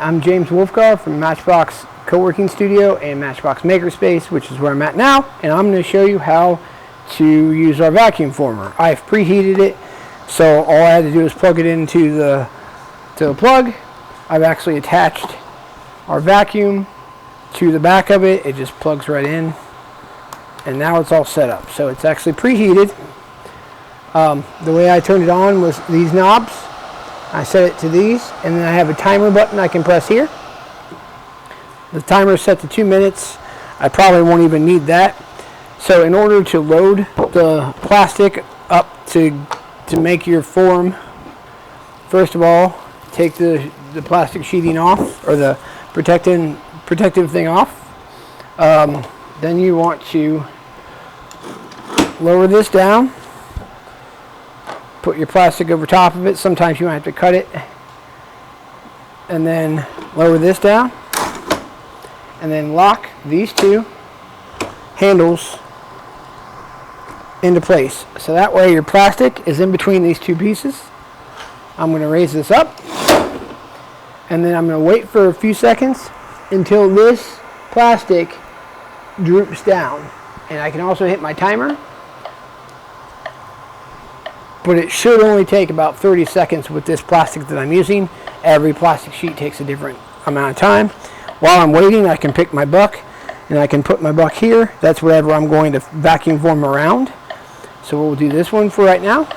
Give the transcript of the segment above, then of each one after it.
I'm James Wolfgar from MatchBOX Co-working Studio and MatchBOX Makerspace, which is where I'm at now, and I'm going to show you how to use our vacuum former. I've preheated it, so all I had to do is plug it into the plug. I've actually attached our vacuum to the back of it. It just plugs right in, and now it's all set up. So it's actually preheated. The way I turned it on was these knobs. I set it to these, and then I have a timer button I can press here. The timer is set to 2 minutes. I probably won't even need that. So in order to load the plastic up to make your form, first of all, take the plastic sheeting off, or the protective thing off. Then you want to lower this down. Put your plastic over top of it. Sometimes you might have to cut it. And then lower this down. And then lock these two handles into place. So that way your plastic is in between these two pieces. I'm going to raise this up. And then I'm going to wait for a few seconds until this plastic droops down. And I can also hit my timer. But it should only take about 30 seconds with this plastic that I'm using. Every plastic sheet takes a different amount of time. While I'm waiting, I can pick my buck, and I can put my buck here. That's whatever I'm going to vacuum form around. So we'll do this one for right now.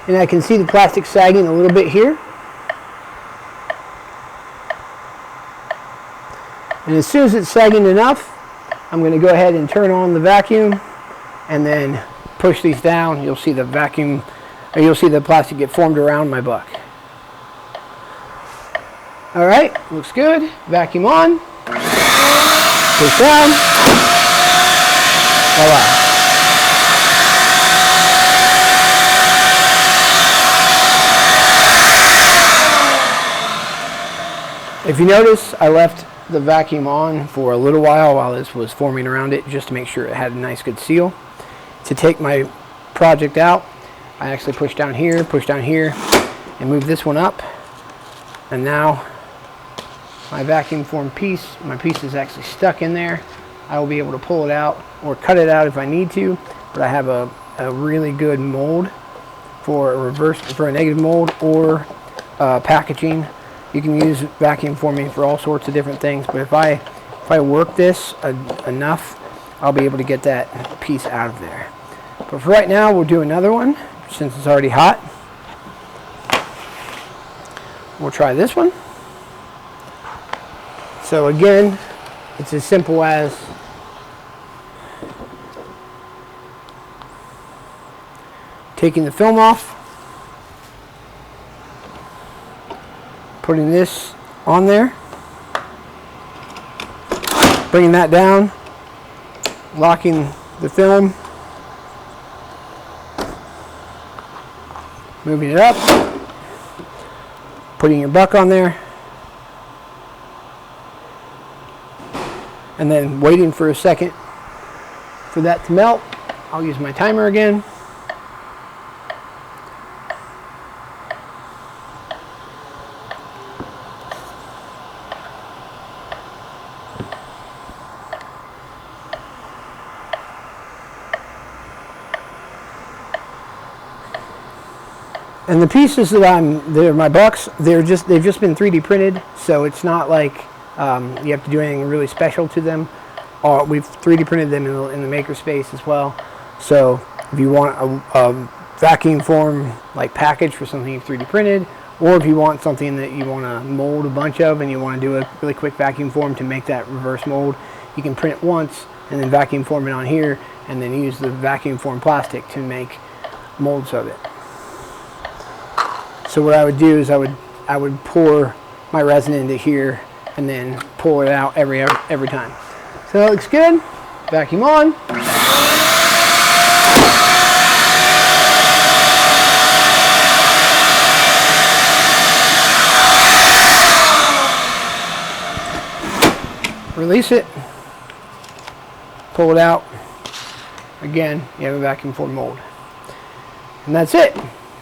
And I can see the plastic sagging a little bit here. And as soon as it's sagging enough, I'm going to go ahead and turn on the vacuum and then push these down. You'll see the vacuum, or you'll see the plastic get formed around my buck. All right, looks good. Vacuum on. Push down. Voila. If you notice, I left the vacuum on for a little while this was forming around it, just to make sure it had a nice good seal. To take my project out, I actually push down here, and move this one up. And now my vacuum form piece, my piece is actually stuck in there. I will be able to pull it out or cut it out if I need to, but I have a really good mold for a negative mold or packaging. You can use vacuum forming for all sorts of different things, but if I work this enough, I'll be able to get that piece out of there. But for right now, we'll do another one since it's already hot. We'll try this one. So again, it's as simple as taking the film off, putting this on there, bringing that down, locking the film, moving it up, putting your buck on there, and then waiting for a second for that to melt. I'll use my timer again. And the pieces that they're my bucks, they've just been 3D printed, so it's not like you have to do anything really special to them. We've 3D printed them in the Makerspace as well. So if you want a vacuum form like package for something you've 3D printed, or if you want something that you want to mold a bunch of and you want to do a really quick vacuum form to make that reverse mold, you can print it once and then vacuum form it on here, and then use the vacuum form plastic to make molds of it. So what I would do is I would pour my resin into here and then pull it out every time. So that looks good. Vacuum on. Release it. Pull it out. Again, you have a vacuum form mold. And that's it.